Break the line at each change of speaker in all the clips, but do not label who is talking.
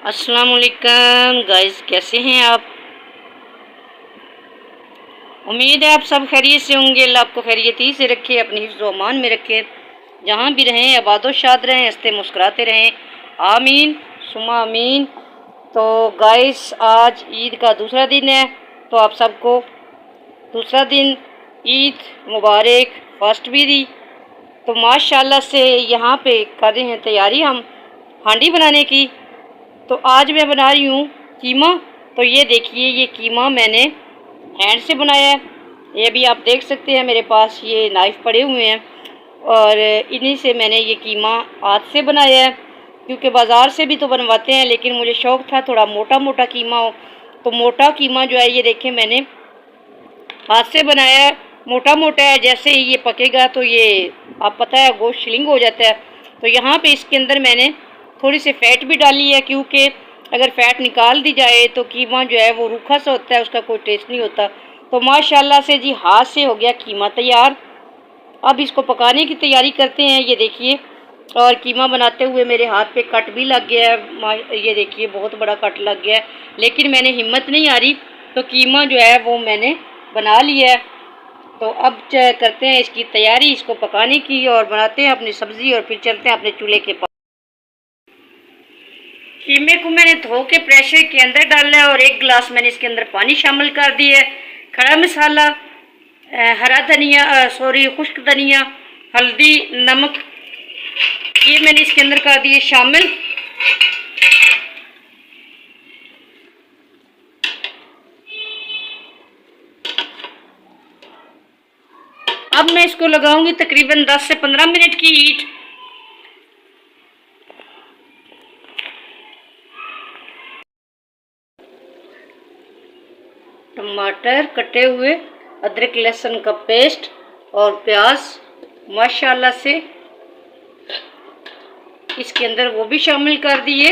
अस्सलाम वालेकुम गाइस, कैसे हैं आप। उम्मीद है आप सब खैरियत से होंगे। अल्लाह आपको खैरियती से रखे, अपनी हिफ्ज़ व अमान में रखे। जहाँ भी रहें आबादो शाद रहें, हंसते मुस्कुराते रहें। आमीन सुमा आमीन। तो गाइस आज ईद का दूसरा दिन है, तो आप सबको दूसरा दिन ईद मुबारक। फर्स्ट भी दी तो माशाल्लाह से यहाँ पे कर रहे हैं तैयारी हम हांडी बनाने की। तो आज मैं बना रही हूँ कीमा। तो ये देखिए, ये कीमा मैंने हैंड से बनाया है। ये अभी आप देख सकते हैं मेरे पास ये नाइफ़ पड़े हुए हैं और इन्हीं से मैंने ये कीमा हाथ से बनाया है, क्योंकि बाज़ार से भी तो बनवाते हैं, लेकिन मुझे शौक़ था थोड़ा मोटा मोटा कीमा हो। तो मोटा कीमा जो है ये देखें मैंने हाथ से बनाया है। मोटा मोटा है, जैसे ही ये पकेगा तो ये आप पता है गोश्त शिलिंग हो जाता है। तो यहाँ पे इसके अंदर मैंने थोड़ी सी फ़ैट भी डाली है, क्योंकि अगर फ़ैट निकाल दी जाए तो कीमा जो है वो रूखा सा होता है, उसका कोई टेस्ट नहीं होता। तो माशाल्लाह से जी हाथ से हो गया कीमा तैयार। अब इसको पकाने की तैयारी करते हैं। ये देखिए, और कीमा बनाते हुए मेरे हाथ पे कट भी लग गया है। ये देखिए बहुत बड़ा कट लग गया है, लेकिन मैंने हिम्मत नहीं आ रही, तो कीमा जो है वो मैंने बना लिया है। तो अब करते हैं इसकी तैयारी, इसको पकाने की, और बनाते हैं अपनी सब्ज़ी, और फिर चलते हैं अपने चूल्हे के पास। कीमे को मैंने धो के प्रेशर के अंदर डाला है, और 1 गिलास मैंने इसके अंदर पानी शामिल कर दिया है। खड़ा मसाला, हरा धनिया, खुश्क धनिया, हल्दी, नमक, ये मैंने इसके अंदर कर दिए शामिल। अब मैं इसको लगाऊंगी तकरीबन 10 से 15 मिनट की हीट। टमाटर कटे हुए, अदरक लहसुन का पेस्ट और प्याज माशाल्लाह से इसके अंदर वो भी शामिल कर दिए,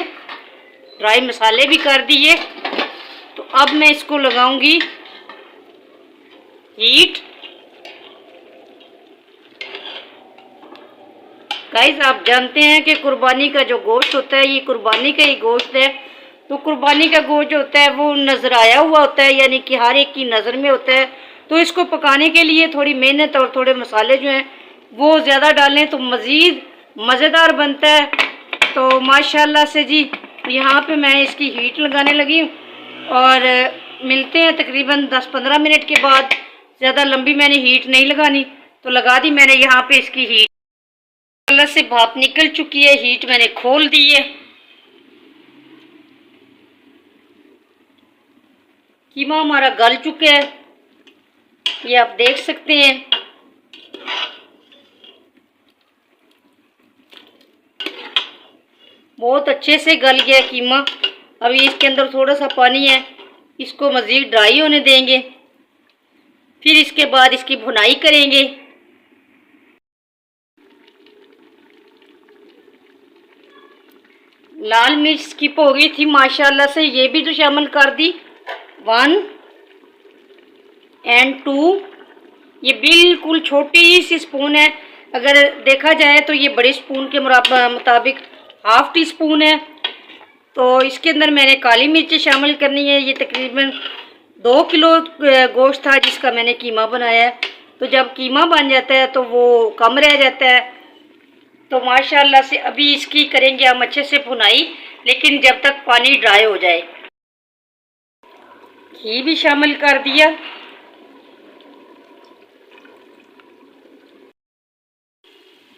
ड्राई मसाले भी कर दिए। तो अब मैं इसको लगाऊंगी हीट। गाइस आप जानते हैं कि कुर्बानी का जो गोश्त होता है ये कुर्बानी का ही गोश्त है। तो कुर्बानी का गोश्त जो होता है वो नज़र आया हुआ होता है, यानी कि हर एक की नज़र में होता है। तो इसको पकाने के लिए थोड़ी मेहनत और थोड़े मसाले जो हैं वो ज़्यादा डालें तो मज़ीद मज़ेदार बनता है। तो माशाल्लाह से जी यहाँ पे मैं इसकी हीट लगाने लगी हूँ, और मिलते हैं तकरीबन 10-15 मिनट के बाद। ज़्यादा लंबी मैंने हीट नहीं लगानी, तो लगा दी मैंने यहाँ पे इसकी हीट। माशाल्लाह से भाप निकल चुकी है, हीट मैंने खोल दी है। कीमा हमारा गल चुका है, ये आप देख सकते हैं। बहुत अच्छे से गल गया कीमा। अभी इसके अंदर थोड़ा सा पानी है, इसको मज़ीद ड्राई होने देंगे, फिर इसके बाद इसकी भुनाई करेंगे। लाल मिर्च स्किप हो गई थी माशाल्लाह से, ये भी तो शामिल कर दी। 1 और 2, ये बिल्कुल छोटी सी स्पून है। अगर देखा जाए तो ये बड़े स्पून के मुताबिक ½ टी स्पून है। तो इसके अंदर मैंने काली मिर्च शामिल करनी है। ये तकरीबन 2 किलो गोश्त था जिसका मैंने कीमा बनाया है। तो जब कीमा बन जाता है तो वो कम रह जाता है। तो माशाल्लाह से अभी इसकी करेंगे हम अच्छे से भुनाई, लेकिन जब तक पानी ड्राई हो जाए। घी भी शामिल कर दिया।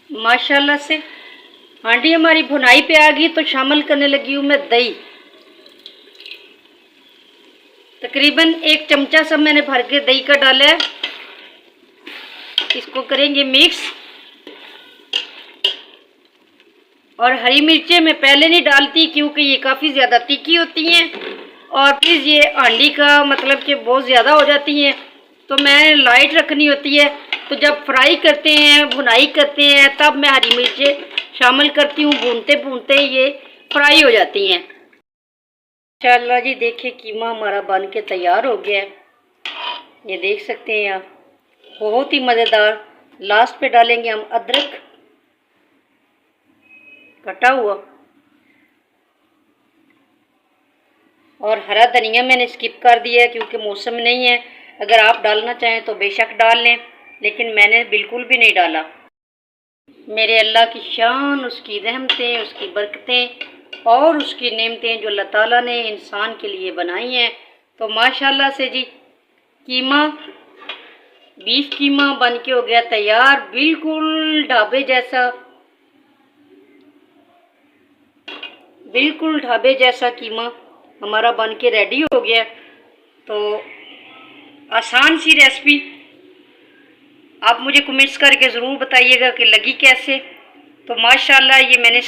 माशाल्लाह से हांडी हमारी भुनाई पे आ गई, तो शामिल करने लगी हूँ मैं दही। तकरीबन 1 चमचा सब मैंने भर के दही का डाला है। इसको करेंगे मिक्स। और हरी मिर्चें मैं पहले नहीं डालती, क्योंकि ये काफ़ी ज़्यादा तीखी होती हैं, और फिर ये हांडी का मतलब कि बहुत ज़्यादा हो जाती हैं। तो मैं लाइट रखनी होती है। तो जब फ्राई करते हैं, भुनाई करते हैं, तब मैं हरी मिर्चें शामिल करती हूँ। भूनते भूनते ये फ्राई हो जाती हैं। इंशाल्लाह जी देखिए कीमा हमारा बन के तैयार हो गया है, ये देख सकते हैं आप, बहुत ही मज़ेदार। लास्ट पे डालेंगे हम अदरक कटा हुआ, और हरा धनिया मैंने स्किप कर दिया है क्योंकि मौसम नहीं है। अगर आप डालना चाहें तो बेशक डाल लें, लेकिन मैंने बिल्कुल भी नहीं डाला। मेरे अल्लाह की शान, उसकी रहमतें, उसकी बरकतें और उसकी नेमतें जो अल्लाह ताला ने इंसान के लिए बनाई हैं। तो माशाल्लाह से जी कीमा, बीफ कीमा बन के हो गया तैयार, बिल्कुल ढाबे जैसा, बिल्कुल ढाबे जैसा कीमा हमारा बन के रेडी हो गया। तो आसान सी रेसिपी, आप मुझे कमेंट्स करके ज़रूर बताइएगा कि लगी कैसे। तो माशाल्लाह ये मैंने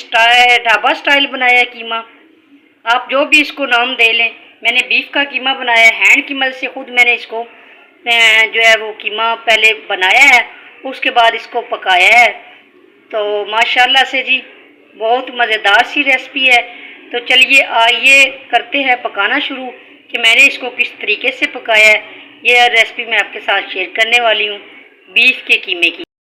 ढाबा स्टाइल बनाया है कीमा, आप जो भी इसको नाम दे लें। मैंने बीफ का कीमा बनाया है, हैंड की मदद से खुद मैंने इसको जो है वो कीमा पहले बनाया है, उसके बाद इसको पकाया है। तो माशाल्लाह से जी बहुत मज़ेदार सी रेसिपी है। तो चलिए आइए करते हैं पकाना शुरू कि मैंने इसको किस तरीके से पकाया है। ये रेसिपी मैं आपके साथ शेयर करने वाली हूँ बीफ के कीमे की।